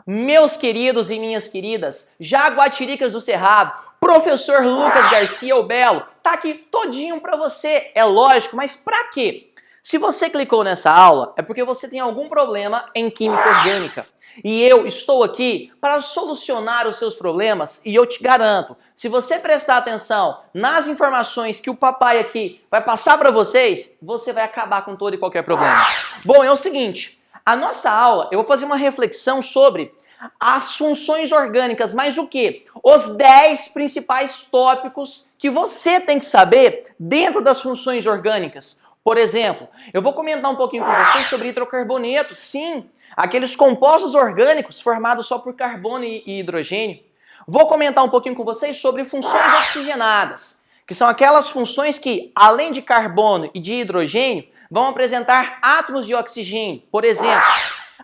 Meus queridos e minhas queridas, Jaguatiricas do Cerrado, professor Lucas Garcia o Belo, tá aqui todinho pra você, é lógico, mas pra quê? Se você clicou nessa aula, é porque você tem algum problema em química orgânica. E eu estou aqui para solucionar os seus problemas e eu te garanto, se você prestar atenção nas informações que o papai aqui vai passar para vocês, você vai acabar com todo e qualquer problema. Bom, é o seguinte, a nossa aula, eu vou fazer uma reflexão sobre as funções orgânicas, mas o quê? Os 10 principais tópicos que você tem que saber dentro das funções orgânicas. Por exemplo, eu vou comentar um pouquinho com vocês sobre hidrocarboneto, sim, aqueles compostos orgânicos formados só por carbono e hidrogênio. Vou comentar um pouquinho com vocês sobre funções oxigenadas, que são aquelas funções que, além de carbono e de hidrogênio, vão apresentar átomos de oxigênio. Por exemplo,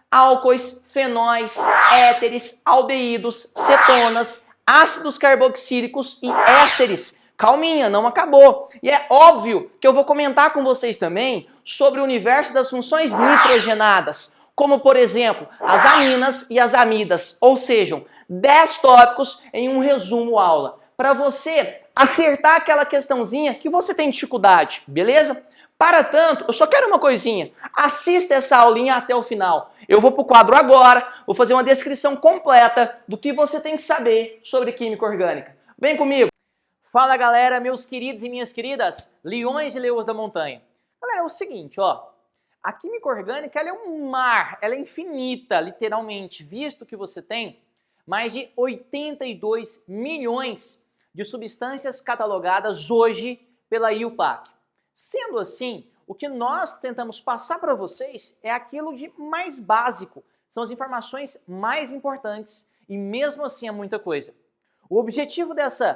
álcoois, fenóis, éteres, aldeídos, cetonas, ácidos carboxílicos e ésteres. Calminha, não acabou. E é óbvio que eu vou comentar com vocês também sobre o universo das funções nitrogenadas, como, por exemplo, as aminas e as amidas, ou seja, 10 tópicos em um resumo aula, para você acertar aquela questãozinha que você tem dificuldade, beleza? Para tanto, eu só quero uma coisinha, assista essa aulinha até o final. Eu vou para o quadro agora, vou fazer uma descrição completa do que você tem que saber sobre química orgânica. Vem comigo! Fala galera, meus queridos e minhas queridas, leões e leoas da montanha. Galera, é o seguinte, ó, a química orgânica ela é um mar, ela é infinita, literalmente, visto que você tem mais de 82 milhões de substâncias catalogadas hoje pela IUPAC. Sendo assim, o que nós tentamos passar para vocês é aquilo de mais básico, são as informações mais importantes e mesmo assim é muita coisa. O objetivo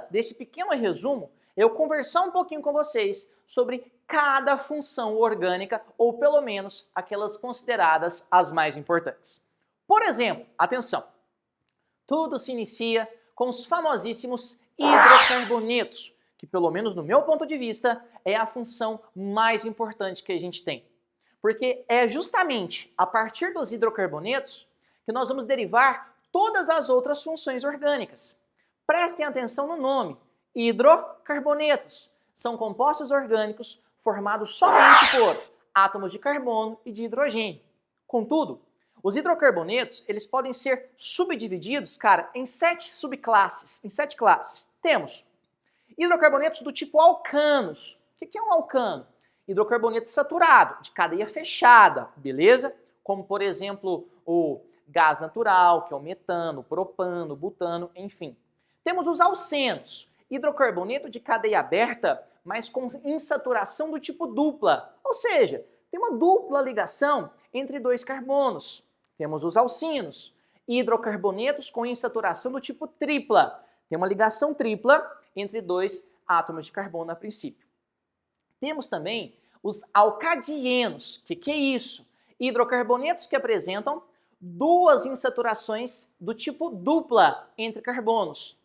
desse pequeno resumo é eu conversar um pouquinho com vocês sobre cada função orgânica, ou pelo menos aquelas consideradas as mais importantes. Por exemplo, atenção, tudo se inicia com os famosíssimos hidrocarbonetos, que pelo menos no meu ponto de vista é a função mais importante que a gente tem. Porque é justamente a partir dos hidrocarbonetos que nós vamos derivar todas as outras funções orgânicas. Prestem atenção no nome, hidrocarbonetos. São compostos orgânicos formados somente por átomos de carbono e de hidrogênio. Contudo, os hidrocarbonetos eles podem ser subdivididos, cara, em 7 subclasses, em 7 classes. Temos hidrocarbonetos do tipo alcanos. O que é um alcano? Hidrocarboneto saturado, de cadeia fechada, beleza? Como, por exemplo, o gás natural, que é o metano, o propano, o butano, enfim. Temos os alcenos, hidrocarboneto de cadeia aberta, mas com insaturação do tipo dupla, ou seja, tem uma dupla ligação entre 2 carbonos. Temos os alcinos, hidrocarbonetos com insaturação do tipo tripla, tem uma ligação tripla entre 2 átomos de carbono a princípio. Temos também os alcadienos, que é isso? Hidrocarbonetos que apresentam 2 insaturações do tipo dupla entre carbonos.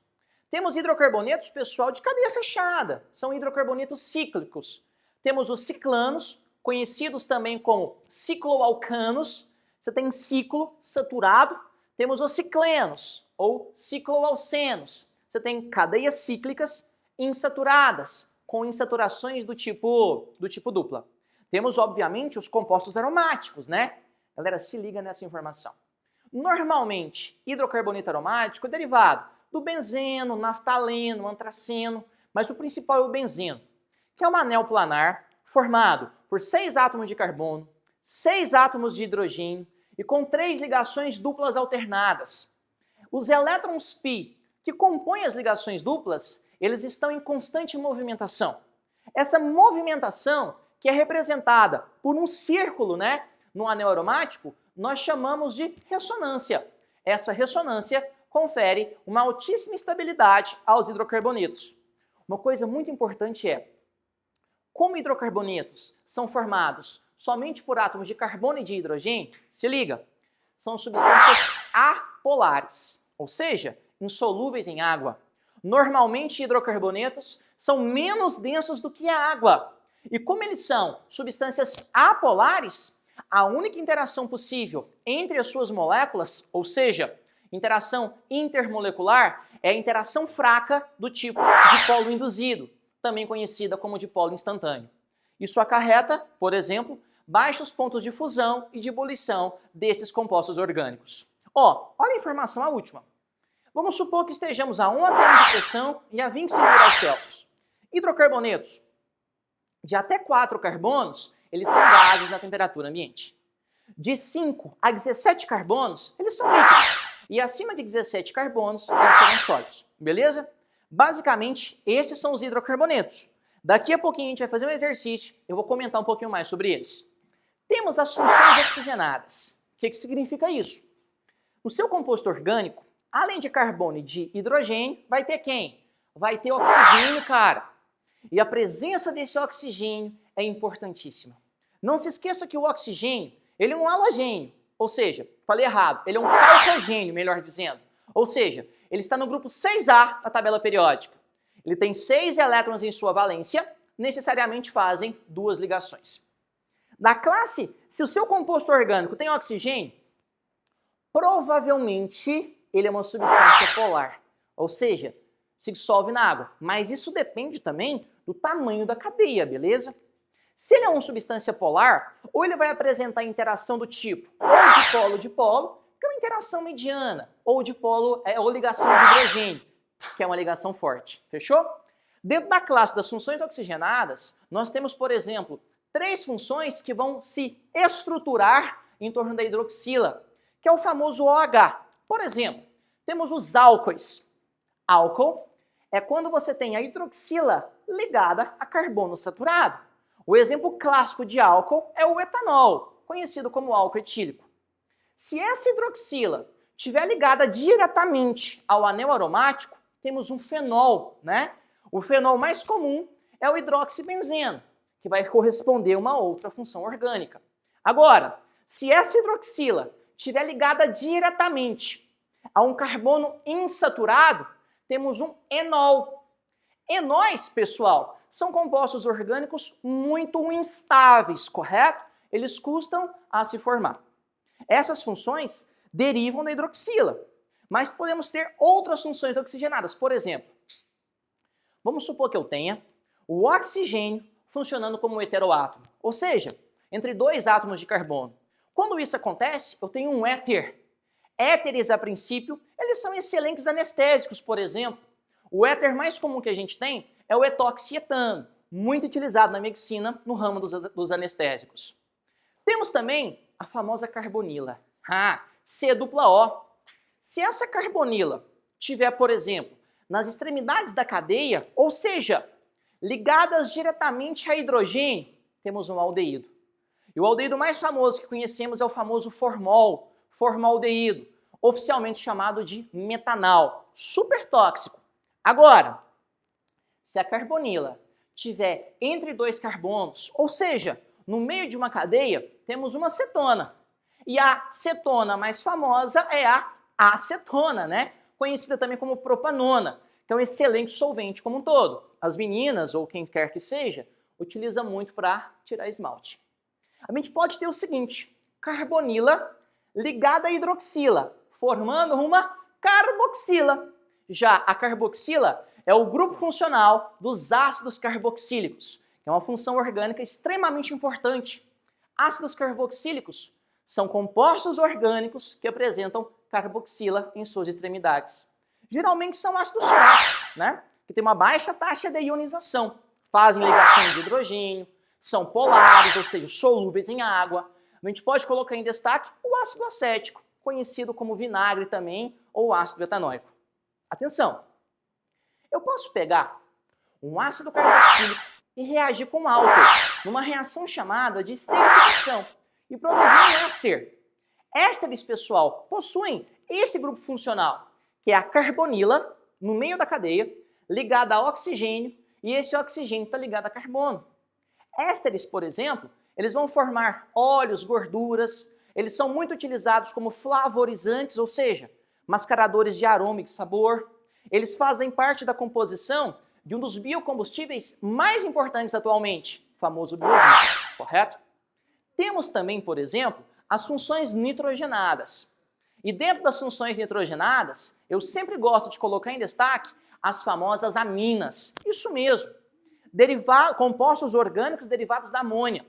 Temos hidrocarbonetos, pessoal, de cadeia fechada, são hidrocarbonetos cíclicos. Temos os ciclanos, conhecidos também como cicloalcanos, você tem ciclo saturado. Temos os ciclenos, ou cicloalcenos, você tem cadeias cíclicas insaturadas, com insaturações do tipo dupla. Temos, obviamente, os compostos aromáticos, né? Galera, se liga nessa informação. Normalmente, hidrocarboneto aromático é derivado do benzeno, naftaleno, antraceno, mas o principal é o benzeno, que é um anel planar formado por 6 átomos de carbono, 6 átomos de hidrogênio e com 3 ligações duplas alternadas. Os elétrons π, que compõem as ligações duplas, eles estão em constante movimentação. Essa movimentação, que é representada por um círculo, né, no anel aromático, nós chamamos de ressonância. Essa ressonância confere uma altíssima estabilidade aos hidrocarbonetos. Uma coisa muito importante é, como hidrocarbonetos são formados somente por átomos de carbono e de hidrogênio, se liga, são substâncias apolares, ou seja, insolúveis em água. Normalmente, hidrocarbonetos são menos densos do que a água. E como eles são substâncias apolares, a única interação possível entre as suas moléculas, ou seja, Interação intermolecular é a interação fraca do tipo dipolo induzido, também conhecida como dipolo instantâneo. Isso acarreta, por exemplo, baixos pontos de fusão e de ebulição desses compostos orgânicos. Olha a informação, a última. Vamos supor que estejamos a 1 atm de pressão e a 25 graus Celsius. Hidrocarbonetos de até 4 carbonos, eles são gases na temperatura ambiente. De 5 a 17 carbonos, eles são líquidos. E acima de 17 carbonos, eles serão sólidos. Beleza? Basicamente, esses são os hidrocarbonetos. Daqui a pouquinho a gente vai fazer um exercício, eu vou comentar um pouquinho mais sobre eles. Temos as funções oxigenadas. O que significa isso? No seu composto orgânico, além de carbono e de hidrogênio, vai ter quem? Vai ter oxigênio, cara. E a presença desse oxigênio é importantíssima. Não se esqueça que o oxigênio, ele é um halogênio, ou seja, falei errado, ele é um calcogênio, melhor dizendo. Ou seja, ele está no grupo 6A da tabela periódica. Ele tem 6 elétrons em sua valência, necessariamente fazem 2 ligações. Na classe, se o seu composto orgânico tem oxigênio, provavelmente ele é uma substância polar, ou seja, se dissolve na água. Mas isso depende também do tamanho da cadeia, beleza? Se ele é uma substância polar, ou ele vai apresentar interação do tipo ou dipolo, que é uma interação mediana, ou dipolo, ou ligação de hidrogênio, que é uma ligação forte. Fechou? Dentro da classe das funções oxigenadas, nós temos, por exemplo, 3 funções que vão se estruturar em torno da hidroxila, que é o famoso OH. Por exemplo, temos os álcoois. Álcool é quando você tem a hidroxila ligada a carbono saturado. O exemplo clássico de álcool é o etanol, conhecido como álcool etílico. Se essa hidroxila estiver ligada diretamente ao anel aromático, temos um fenol, né? O fenol mais comum é o hidroxibenzeno, que vai corresponder a uma outra função orgânica. Agora, se essa hidroxila estiver ligada diretamente a um carbono insaturado, temos um enol. Enóis, pessoal, são compostos orgânicos muito instáveis, correto? Eles custam a se formar. Essas funções derivam da hidroxila, mas podemos ter outras funções oxigenadas. Por exemplo, vamos supor que eu tenha o oxigênio funcionando como um heteroátomo, ou seja, entre 2 átomos de carbono. Quando isso acontece, eu tenho um éter. Éteres, a princípio, eles são excelentes anestésicos, por exemplo. O éter mais comum que a gente tem é o etoxietano, muito utilizado na medicina no ramo dos anestésicos. Temos também a famosa carbonila, C-O. Se essa carbonila tiver, por exemplo, nas extremidades da cadeia, ou seja, ligadas diretamente a hidrogênio, temos um aldeído. E o aldeído mais famoso que conhecemos é o famoso formol, formaldeído, oficialmente chamado de metanal, super tóxico. Agora, se a carbonila tiver entre 2 carbonos, ou seja, no meio de uma cadeia, temos uma cetona. E a cetona mais famosa é a acetona, né? Conhecida também como propanona, que é um excelente solvente como um todo. As meninas, ou quem quer que seja, utiliza muito para tirar esmalte. A gente pode ter o seguinte, carbonila ligada à hidroxila, formando uma carboxila. Já a carboxila é o grupo funcional dos ácidos carboxílicos, que é uma função orgânica extremamente importante. Ácidos carboxílicos são compostos orgânicos que apresentam carboxila em suas extremidades. Geralmente são ácidos fracos, né? Que tem uma baixa taxa de ionização, fazem ligações de hidrogênio, são polares, ou seja, solúveis em água. A gente pode colocar em destaque o ácido acético, conhecido como vinagre também, ou ácido etanóico. Atenção! Eu posso pegar um ácido carboxílico e reagir com álcool, numa reação chamada de esterificação, e produzir um éster. Ésteres, pessoal, possuem esse grupo funcional, que é a carbonila, no meio da cadeia, ligada a oxigênio, e esse oxigênio está ligado a carbono. Ésteres, por exemplo, eles vão formar óleos, gorduras, eles são muito utilizados como flavorizantes, ou seja, mascaradores de aroma e de sabor. Eles fazem parte da composição de um dos biocombustíveis mais importantes atualmente, o famoso biodiesel, correto? Temos também, por exemplo, as funções nitrogenadas. E dentro das funções nitrogenadas, eu sempre gosto de colocar em destaque as famosas aminas. Isso mesmo, compostos orgânicos derivados da amônia.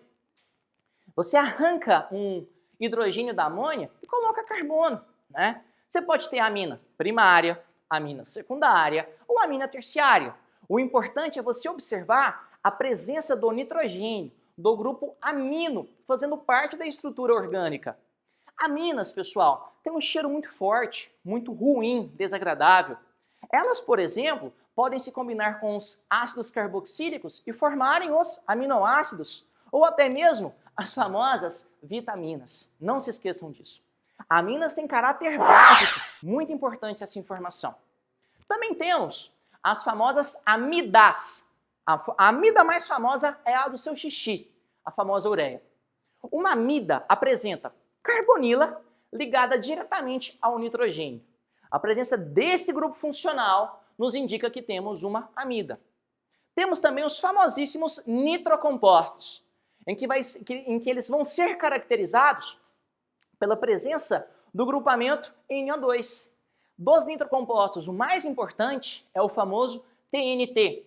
Você arranca um hidrogênio da amônia e coloca carbono, né? Você pode ter amina primária, amina secundária ou amina terciária. O importante é você observar a presença do nitrogênio, do grupo amino, fazendo parte da estrutura orgânica. Aminas, pessoal, têm um cheiro muito forte, muito ruim, desagradável. Elas, por exemplo, podem se combinar com os ácidos carboxílicos e formarem os aminoácidos, ou até mesmo as famosas vitaminas. Não se esqueçam disso. Aminas têm caráter básico, muito importante essa informação. Também temos as famosas amidas. A amida mais famosa é a do seu xixi, a famosa ureia. Uma amida apresenta carbonila ligada diretamente ao nitrogênio. A presença desse grupo funcional nos indica que temos uma amida. Temos também os famosíssimos nitrocompostos, em que eles vão ser caracterizados pela presença do grupamento NO2. Dos nitrocompostos, o mais importante é o famoso TNT,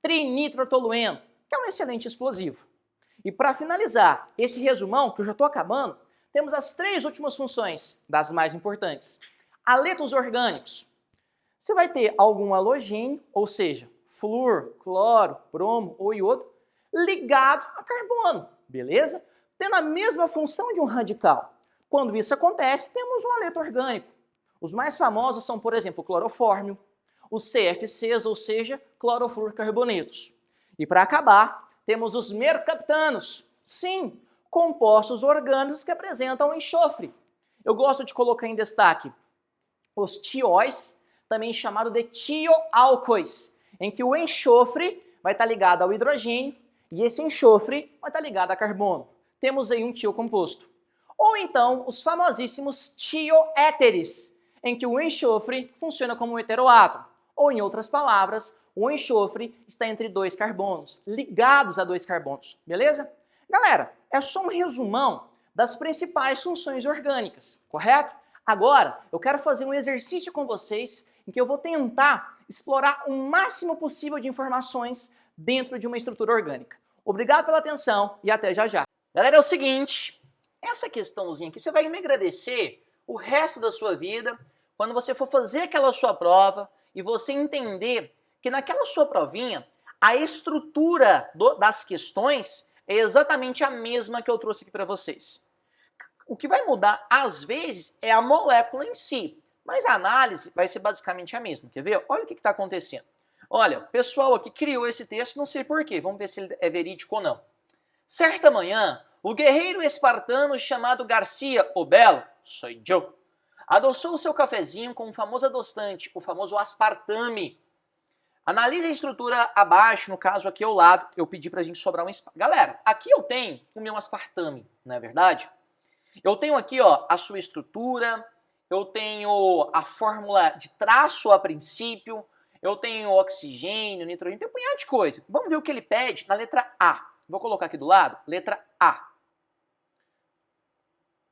trinitrotolueno, que é um excelente explosivo. E para finalizar esse resumão, que eu já estou acabando, temos as 3 últimas funções, das mais importantes. Haletos orgânicos. Você vai ter algum halogênio, ou seja, flúor, cloro, bromo ou iodo, ligado a carbono, beleza? Tendo a mesma função de um radical. Quando isso acontece, temos um haleto orgânico. Os mais famosos são, por exemplo, o clorofórmio, os CFCs, ou seja, clorofluorcarbonetos. E para acabar, temos os mercaptanos. Sim, compostos orgânicos que apresentam enxofre. Eu gosto de colocar em destaque os tióis, também chamado de tioálcois, em que o enxofre vai estar ligado ao hidrogênio e esse enxofre vai estar ligado a carbono. Temos aí um tio composto. Ou então os famosíssimos tioéteres, em que o enxofre funciona como um heteroátomo. Ou em outras palavras, o enxofre está entre 2 carbonos, ligados a 2 carbonos, beleza? Galera, é só um resumão das principais funções orgânicas, correto? Agora, eu quero fazer um exercício com vocês em que eu vou tentar explorar o máximo possível de informações dentro de uma estrutura orgânica. Obrigado pela atenção e até já já. Galera, é o seguinte, essa questãozinha aqui, você vai me agradecer o resto da sua vida quando você for fazer aquela sua prova e você entender que naquela sua provinha a estrutura das questões é exatamente a mesma que eu trouxe aqui para vocês. O que vai mudar, às vezes, é a molécula em si, mas a análise vai ser basicamente a mesma. Quer ver? Olha o que está acontecendo. Olha, o pessoal aqui criou esse texto, não sei porquê, vamos ver se ele é verídico ou não. Certa manhã, o guerreiro espartano chamado Garcia o Belo, sou eu, adoçou o seu cafezinho com o famoso adoçante, o famoso aspartame. Analise a estrutura abaixo, no caso aqui ao lado, eu pedi pra gente sobrar um espaço. Galera, aqui eu tenho o meu aspartame, não é verdade? Eu tenho aqui, ó, a sua estrutura, eu tenho a fórmula de traço a princípio, eu tenho oxigênio, nitrogênio, tem um punhado de coisa. Vamos ver o que ele pede na letra A. Vou colocar aqui do lado, letra A.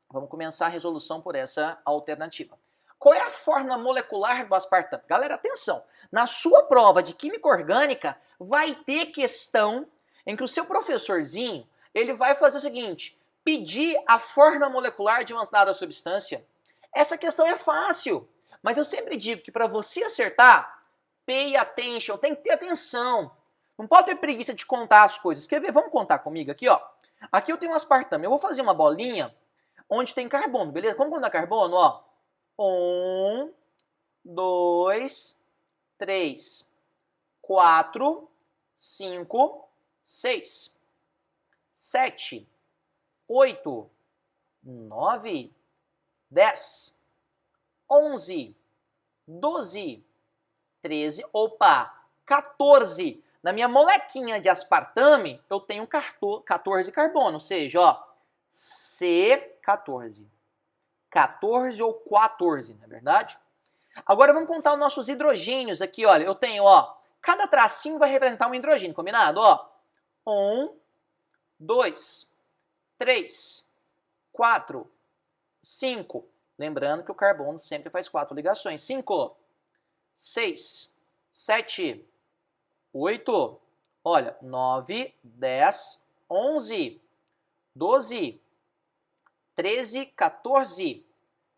Vamos começar a resolução por essa alternativa. Qual é a fórmula molecular do aspartame? Galera, atenção! Na sua prova de química orgânica, vai ter questão em que o seu professorzinho, ele vai fazer o seguinte, pedir a fórmula molecular de uma dada substância. Essa questão é fácil, mas eu sempre digo que para você acertar, pay attention, tem que ter atenção. Não pode ter preguiça de contar as coisas. Quer ver? Vamos contar comigo aqui, ó. Aqui eu tenho um aspartame. Eu vou fazer uma bolinha onde tem carbono, beleza? Como contar carbono? Ó, 1, 2, 3, 4, 5, 6, 7, 8, 9, 10, 11, 12, 13, 14. Na minha molequinha de aspartame, eu tenho 14 carbono, ou seja, ó, C14. 14 ou 14, não é verdade? Agora vamos contar os nossos hidrogênios aqui, olha. Eu tenho, ó, cada tracinho vai representar um hidrogênio, combinado? Ó, 1, 2, 3, 4, 5, Lembrando que o carbono sempre faz 4 ligações. 5, 6, 7, 8, olha, 9, 10, 11, 12, 13, 14,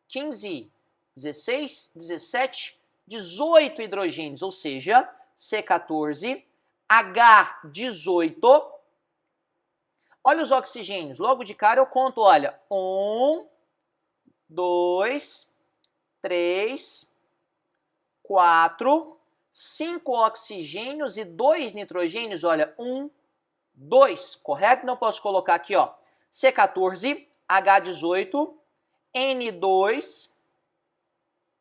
15, 16, 17, 18 hidrogênios, ou seja, C14, H18. Olha os oxigênios, logo de cara eu conto, olha, 1, 2, 3, 4, 5 oxigênios e 2 nitrogênios, olha, 1, 2, correto? Não posso colocar aqui, ó, C14, H18, N2,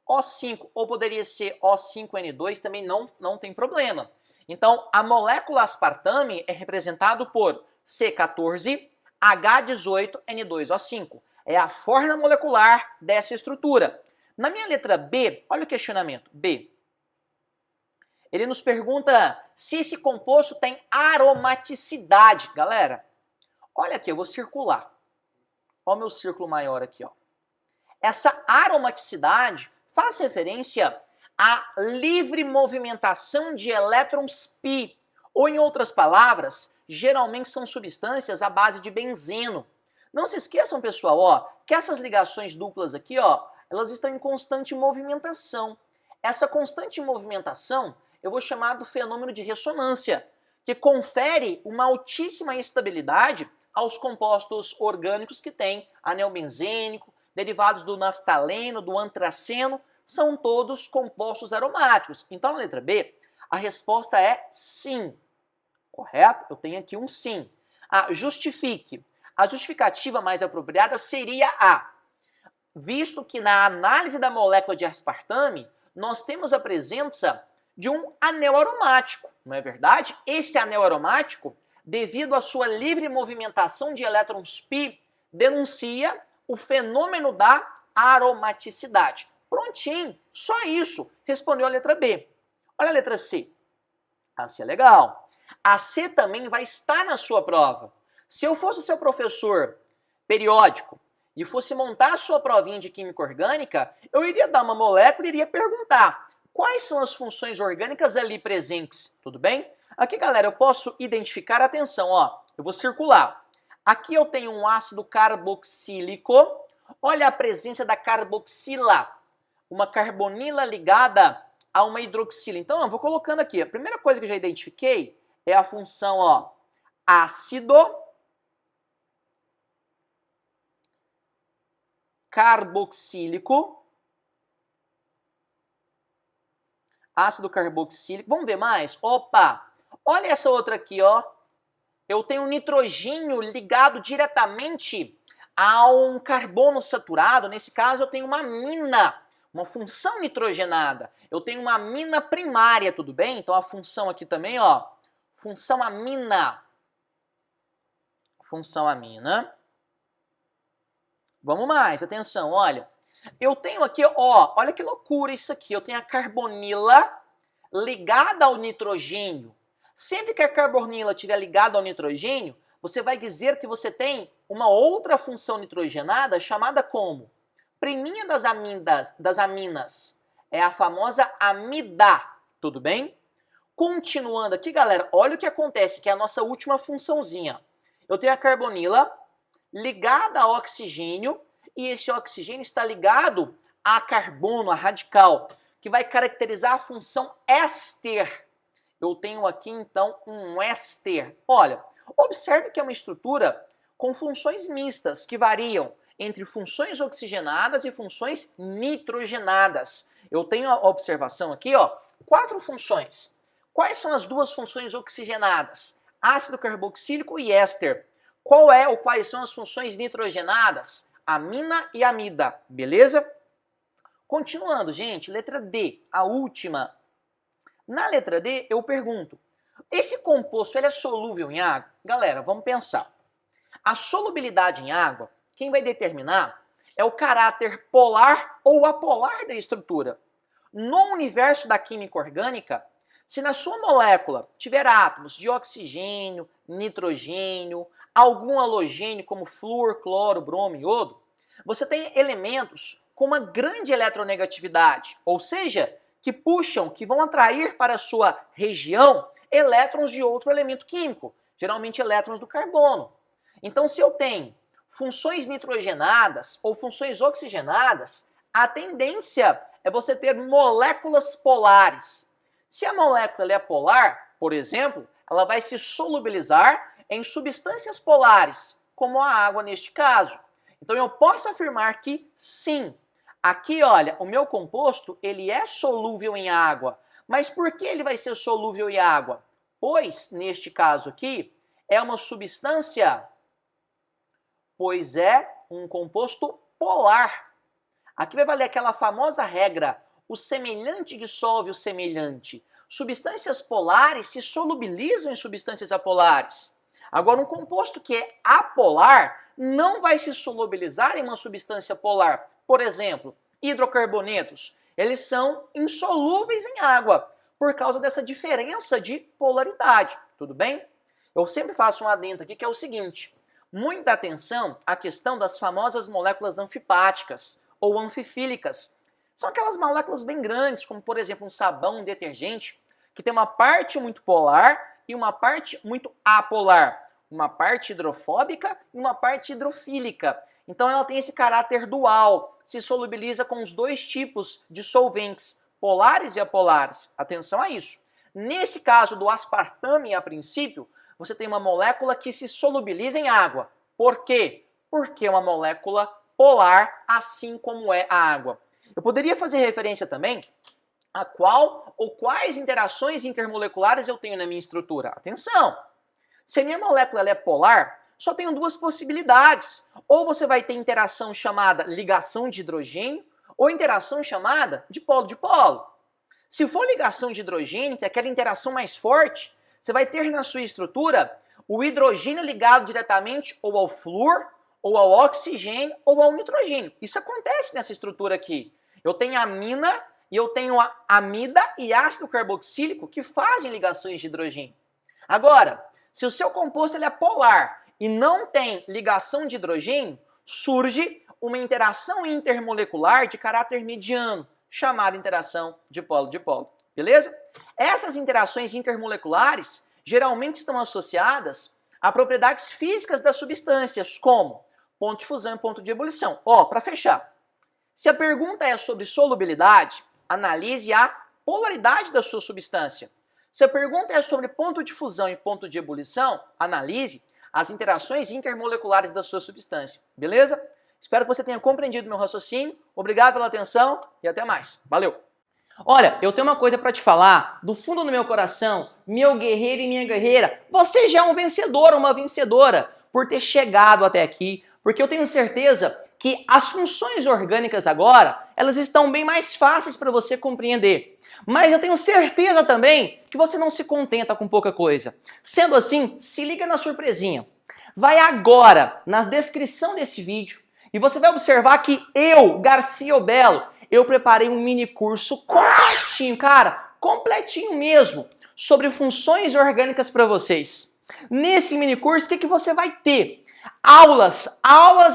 O5, ou poderia ser O5N2, também não tem problema. Então, a molécula aspartame é representada por C14, H18, N2O5. É a forma molecular dessa estrutura. Na minha letra B, olha o questionamento, B. Ele nos pergunta se esse composto tem aromaticidade. Galera, olha aqui, eu vou circular. Olha o meu círculo maior aqui, ó. Essa aromaticidade faz referência à livre movimentação de elétrons π, ou em outras palavras, geralmente são substâncias à base de benzeno. Não se esqueçam, pessoal, ó, que essas ligações duplas aqui, ó, elas estão em constante movimentação. Essa constante movimentação eu vou chamar do fenômeno de ressonância, que confere uma altíssima estabilidade aos compostos orgânicos que têm anel benzênico, derivados do naftaleno, do antraceno, são todos compostos aromáticos. Então, na letra B, a resposta é sim. Correto? Eu tenho aqui um sim. Justifique. A justificativa mais apropriada seria a. Visto que na análise da molécula de aspartame, nós temos a presença de um anel aromático, não é verdade? Esse anel aromático, devido à sua livre movimentação de elétrons π, denuncia o fenômeno da aromaticidade. Prontinho, só isso, respondeu a letra B. Olha a letra C. A C é legal. A C também vai estar na sua prova. Se eu fosse seu professor periódico e fosse montar a sua provinha de química orgânica, eu iria dar uma molécula e iria perguntar quais são as funções orgânicas ali presentes, tudo bem? Aqui, galera, eu posso identificar, atenção, ó, eu vou circular. Aqui eu tenho um ácido carboxílico, olha a presença da carboxila, uma carbonila ligada a uma hidroxila. Então, eu vou colocando aqui, a primeira coisa que eu já identifiquei é a função, ó, ácido carboxílico, ácido carboxílico. Vamos ver mais? Opa! Olha essa outra aqui, ó. Eu tenho um nitrogênio ligado diretamente a um carbono saturado. Nesse caso, eu tenho uma amina, uma função nitrogenada. Eu tenho uma amina primária, tudo bem? Então, a função aqui também, ó. Função amina. Função amina. Vamos mais, atenção, olha. Eu tenho aqui, ó, olha que loucura isso aqui. Eu tenho a carbonila ligada ao nitrogênio. Sempre que a carbonila estiver ligada ao nitrogênio, você vai dizer que você tem uma outra função nitrogenada chamada como? Priminha das aminas. É a famosa amida. Tudo bem? Continuando aqui, galera, olha o que acontece, que é a nossa última funçãozinha. Eu tenho a carbonila ligada ao oxigênio, e esse oxigênio está ligado a carbono, a radical, que vai caracterizar a função éster. Eu tenho aqui, então, um éster. Olha, observe que é uma estrutura com funções mistas, que variam entre funções oxigenadas e funções nitrogenadas. Eu tenho a observação aqui, ó, 4 funções. Quais são as duas funções oxigenadas? Ácido carboxílico e éster. Quais são as funções nitrogenadas? Amina e amida, beleza? Continuando, gente, letra D, a última. Na letra D, eu pergunto, esse composto ele é solúvel em água? Galera, vamos pensar. A solubilidade em água, quem vai determinar é o caráter polar ou apolar da estrutura. No universo da química orgânica, se na sua molécula tiver átomos de oxigênio, nitrogênio, algum halogênio como flúor, cloro, bromo e iodo, você tem elementos com uma grande eletronegatividade, ou seja, que puxam, que vão atrair para a sua região elétrons de outro elemento químico, geralmente elétrons do carbono. Então, se eu tenho funções nitrogenadas ou funções oxigenadas, a tendência é você ter moléculas polares. Se a molécula é polar, por exemplo, ela vai se solubilizar em substâncias polares, como a água neste caso. Então eu posso afirmar que sim, aqui olha, o meu composto ele é solúvel em água. Mas por que ele vai ser solúvel em água? Pois, neste caso aqui, é uma substância, pois é um composto polar. Aqui vai valer aquela famosa regra, o semelhante dissolve o semelhante. Substâncias polares se solubilizam em substâncias apolares. Agora, um composto que é apolar não vai se solubilizar em uma substância polar. Por exemplo, hidrocarbonetos. Eles são insolúveis em água por causa dessa diferença de polaridade. Tudo bem? Eu sempre faço um adendo aqui que é o seguinte. Muita atenção à questão das famosas moléculas anfipáticas ou anfifílicas. São aquelas moléculas bem grandes, como por exemplo um sabão, um detergente, que tem uma parte muito polar e uma parte muito apolar. Uma parte hidrofóbica e uma parte hidrofílica. Então ela tem esse caráter dual, se solubiliza com os dois tipos de solventes, polares e apolares. Atenção a isso. Nesse caso do aspartame, a princípio, você tem uma molécula que se solubiliza em água. Por quê? Porque é uma molécula polar, assim como é a água. Eu poderia fazer referência também a qual ou quais interações intermoleculares eu tenho na minha estrutura. Atenção! Se a minha molécula é polar, só tenho duas possibilidades. Ou você vai ter interação chamada ligação de hidrogênio, ou interação chamada de polo-dipolo. Se for ligação de hidrogênio, que é aquela interação mais forte, você vai ter na sua estrutura o hidrogênio ligado diretamente ou ao flúor, ou ao oxigênio, ou ao nitrogênio. Isso acontece nessa estrutura aqui. Eu tenho amina e eu tenho a amida e ácido carboxílico que fazem ligações de hidrogênio. Agora, se o seu composto ele é polar e não tem ligação de hidrogênio, surge uma interação intermolecular de caráter mediano, chamada interação de polo-dipolo. Beleza? Essas interações intermoleculares geralmente estão associadas a propriedades físicas das substâncias, como ponto de fusão e ponto de ebulição. Para fechar, se a pergunta é sobre solubilidade, analise a polaridade da sua substância. Se a pergunta é sobre ponto de fusão e ponto de ebulição, analise as interações intermoleculares da sua substância. Beleza? Espero que você tenha compreendido meu raciocínio. Obrigado pela atenção e até mais. Valeu! Olha, eu tenho uma coisa para te falar, do fundo do meu coração, meu guerreiro e minha guerreira, você já é um vencedor, uma vencedora, por ter chegado até aqui, porque eu tenho certeza que as funções orgânicas agora, elas estão bem mais fáceis para você compreender. Mas eu tenho certeza também que você não se contenta com pouca coisa. Sendo assim, se liga na surpresinha. Vai agora na descrição desse vídeo e você vai observar que eu, Garcia Belo, eu preparei um mini curso completinho, cara, completinho mesmo, sobre funções orgânicas para vocês. Nesse mini curso, o que você vai ter? Aulas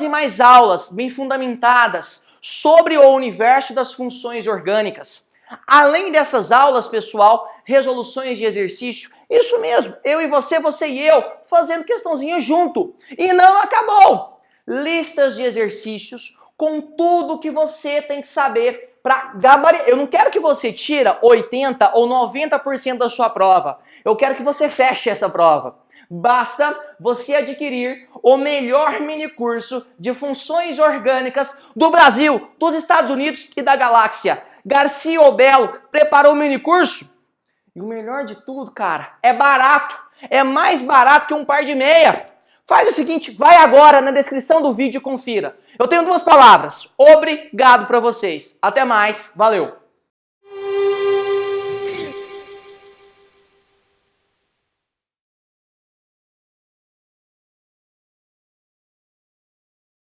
e mais aulas bem fundamentadas sobre o universo das funções orgânicas. Além dessas aulas, pessoal, resoluções de exercício, isso mesmo, eu e você e eu, fazendo questãozinha junto. E não acabou! Listas de exercícios com tudo que você tem que saber para gabaritar. Eu não quero que você tira 80% ou 90% da sua prova. Eu quero que você feche essa prova. Basta você adquirir o melhor minicurso de funções orgânicas do Brasil, dos Estados Unidos e da galáxia. Garcia Belo preparou o minicurso e o melhor de tudo, cara, é barato. É mais barato que um par de meia. Faz o seguinte, vai agora na descrição do vídeo e confira. Eu tenho duas palavras. Obrigado para vocês. Até mais. Valeu.